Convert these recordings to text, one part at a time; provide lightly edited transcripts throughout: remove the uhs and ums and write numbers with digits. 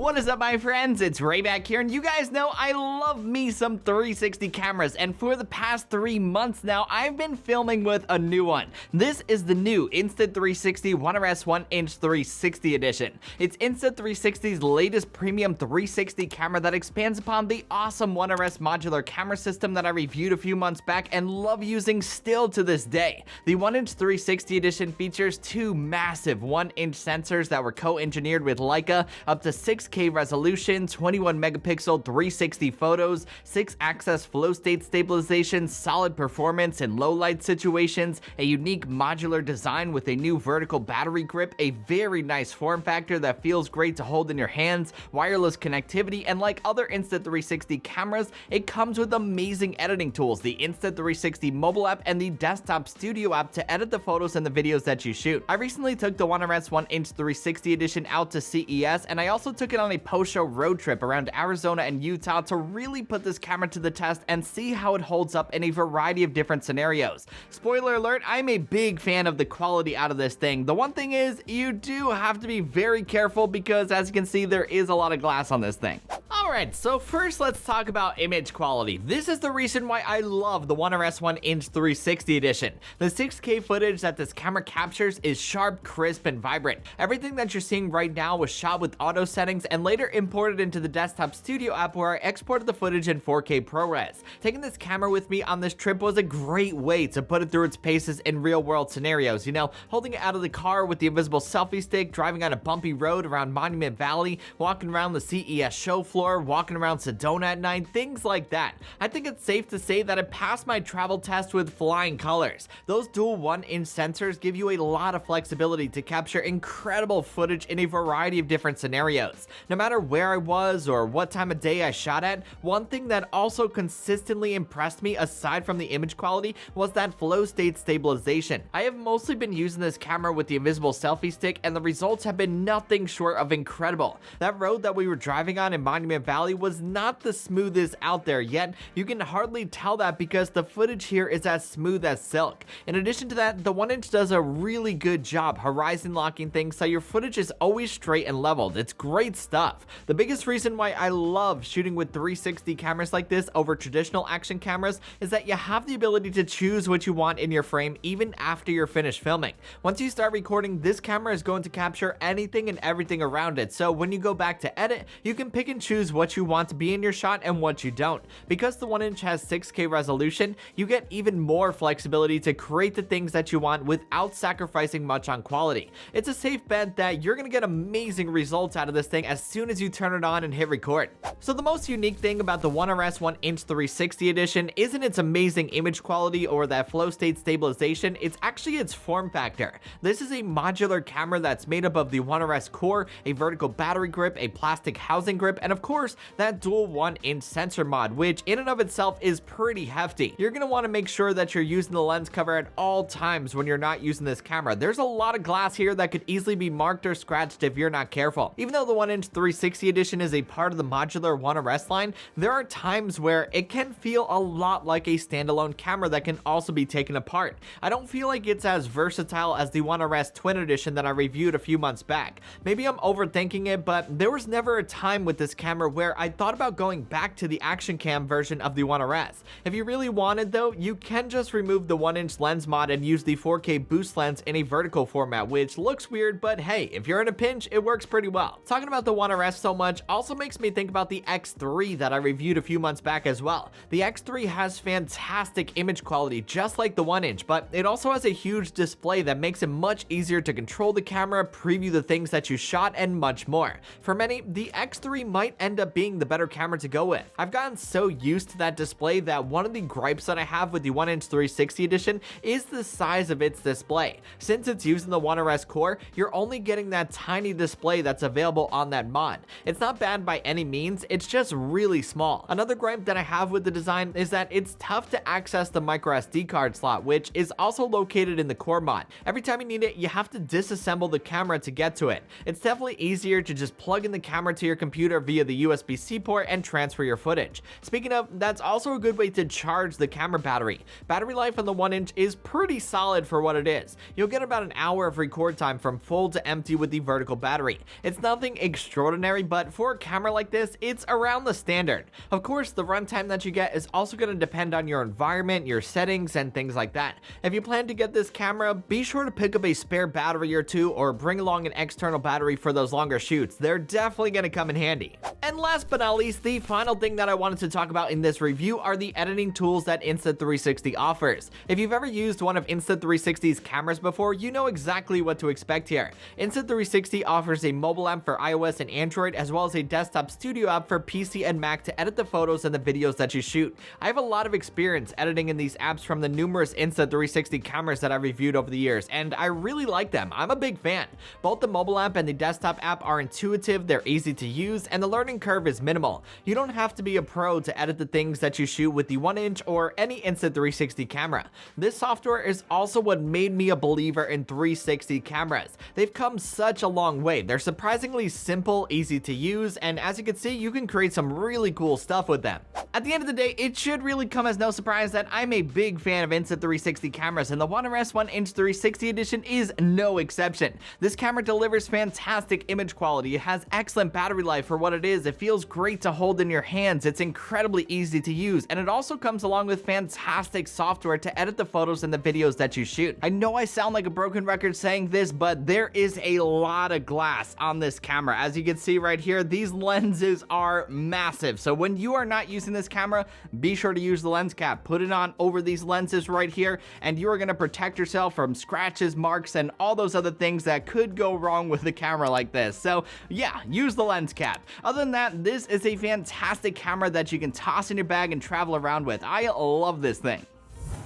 What is up, my friends? It's Ray back here, and you guys know I love me some 360 cameras, and for the past 3 months now, I've been filming with a new one. This is the new Insta360 One RS 1-inch 360 edition. It's Insta360's latest premium 360 camera that expands upon the awesome One RS modular camera system that I reviewed a few months back and love using still to this day. The 1-inch 360 edition features two massive 1-inch sensors that were co-engineered with Leica, up to 6K resolution, 21 megapixel 360 photos, 6-axis flow state stabilization, solid performance in low light situations, a unique modular design with a new vertical battery grip, a very nice form factor that feels great to hold in your hands, wireless connectivity, and like other Insta360 cameras, it comes with amazing editing tools, the Insta360 mobile app and the desktop studio app to edit the photos and the videos that you shoot. I recently took the One RS 1-inch 360 edition out to CES, and I also took it on a post-show road trip around Arizona and Utah to really put this camera to the test and see how it holds up in a variety of different scenarios. Spoiler alert, I'm a big fan of the quality out of this thing. The one thing is, you do have to be very careful because, as you can see, there is a lot of glass on this thing. Alright, so first let's talk about image quality. This is the reason why I love the One RS 1-inch 360 edition. The 6K footage that this camera captures is sharp, crisp, and vibrant. Everything that you're seeing right now was shot with auto settings and later imported into the desktop studio app where I exported the footage in 4K ProRes. Taking this camera with me on this trip was a great way to put it through its paces in real-world scenarios. You know, holding it out of the car with the invisible selfie stick, driving on a bumpy road around Monument Valley, walking around the CES show floor, walking around Sedona at night, things like that. I think it's safe to say that it passed my travel test with flying colors. Those dual 1-inch sensors give you a lot of flexibility to capture incredible footage in a variety of different scenarios. No matter where I was or what time of day I shot at, one thing that also consistently impressed me aside from the image quality was that flow state stabilization. I have mostly been using this camera with the invisible selfie stick, and the results have been nothing short of incredible. That road that we were driving on in Monument Valley was not the smoothest out there, yet you can hardly tell that because the footage here is as smooth as silk. In addition to that, the 1-inch does a really good job horizon locking things so your footage is always straight and leveled. It's great stuff. The biggest reason why I love shooting with 360 cameras like this over traditional action cameras is that you have the ability to choose what you want in your frame even after you're finished filming. Once you start recording, this camera is going to capture anything and everything around it, so when you go back to edit, you can pick and choose what you want to be in your shot and what you don't. Because the 1-inch has 6K resolution, you get even more flexibility to create the things that you want without sacrificing much on quality. It's a safe bet that you're gonna get amazing results out of this thing as soon as you turn it on and hit record. So the most unique thing about the One RS 1-inch 360 edition isn't its amazing image quality or that flow state stabilization, it's actually its form factor. This is a modular camera that's made up of the One RS core, a vertical battery grip, a plastic housing grip, and of course, that dual 1-inch sensor mod, which in and of itself is pretty hefty. You're gonna wanna make sure that you're using the lens cover at all times when you're not using this camera. There's a lot of glass here that could easily be marked or scratched if you're not careful. Even though the 1-inch 360 edition is a part of the modular One RS line, there are times where it can feel a lot like a standalone camera that can also be taken apart. I don't feel like it's as versatile as the One RS Twin Edition that I reviewed a few months back. Maybe I'm overthinking it, but there was never a time with this camera where I thought about going back to the action cam version of the One RS. If you really wanted though, you can just remove the 1-inch lens mod and use the 4K boost lens in a vertical format, which looks weird, but hey, if you're in a pinch, it works pretty well. Talking about the One RS so much also makes me think about the X3 that I reviewed a few months back as well. The X3 has fantastic image quality just like the 1-inch, but it also has a huge display that makes it much easier to control the camera, preview the things that you shot, and much more. For many, the X3 might end up being the better camera to go with. I've gotten so used to that display that one of the gripes that I have with the 1-inch 360 edition is the size of its display. Since it's using the One RS core, you're only getting that tiny display that's available on that mod. It's not bad by any means, it's just really small. Another gripe that I have with the design is that it's tough to access the micro SD card slot, which is also located in the core mod. Every time you need it, you have to disassemble the camera to get to it. It's definitely easier to just plug in the camera to your computer via the USB-C port and transfer your footage. Speaking of, that's also a good way to charge the camera battery. Battery life on the 1-inch is pretty solid for what it is. You'll get about an hour of record time from full to empty with the vertical battery. It's nothing extraordinary, but for a camera like this, it's around the standard. Of course, the runtime that you get is also going to depend on your environment, your settings, and things like that. If you plan to get this camera, be sure to pick up a spare battery or two, or bring along an external battery for those longer shoots. They're definitely going to come in handy. And last but not least, the final thing that I wanted to talk about in this review are the editing tools that Insta360 offers. If you've ever used one of Insta360's cameras before, you know exactly what to expect here. Insta360 offers a mobile app for iOS and Android, as well as a desktop studio app for PC and Mac to edit the photos and the videos that you shoot. I have a lot of experience editing in these apps from the numerous Insta360 cameras that I've reviewed over the years, and I really like them. I'm a big fan. Both the mobile app and the desktop app are intuitive, they're easy to use, and the learning curve is minimal. You don't have to be a pro to edit the things that you shoot with the 1-inch or any Insta360 camera. This software is also what made me a believer in 360 cameras. They've come such a long way. They're surprisingly simple, easy to use, and as you can see, you can create some really cool stuff with them. At the end of the day, it should really come as no surprise that I'm a big fan of Insta360 cameras, and the One RS 1-inch 360 edition is no exception. This camera delivers fantastic image quality. It has excellent battery life for what it is. It feels great to hold in your hands. It's incredibly easy to use, and it also comes along with fantastic software to edit the photos and the videos that you shoot. I know I sound like a broken record saying this, but there is a lot of glass on this camera. As you can see right here, these lenses are massive. So when you are not using this camera, be sure to use the lens cap. Put it on over these lenses right here, and you are going to protect yourself from scratches, marks, and all those other things that could go wrong with a camera like this. So yeah, use the lens cap. Other than that, this is a fantastic camera that you can toss in your bag and travel around with. I love this thing.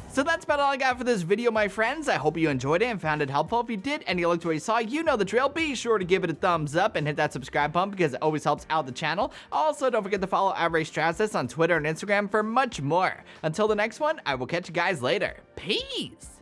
So that's about all I got for this video, my friends. I hope you enjoyed it and found it helpful. If you did and you liked what you saw, you know the drill. Be sure to give it a thumbs up and hit that subscribe button because it always helps out the channel. Also, don't forget to follow Raymond Strazdas on Twitter and Instagram for much more. Until the next one, I will catch you guys later. Peace!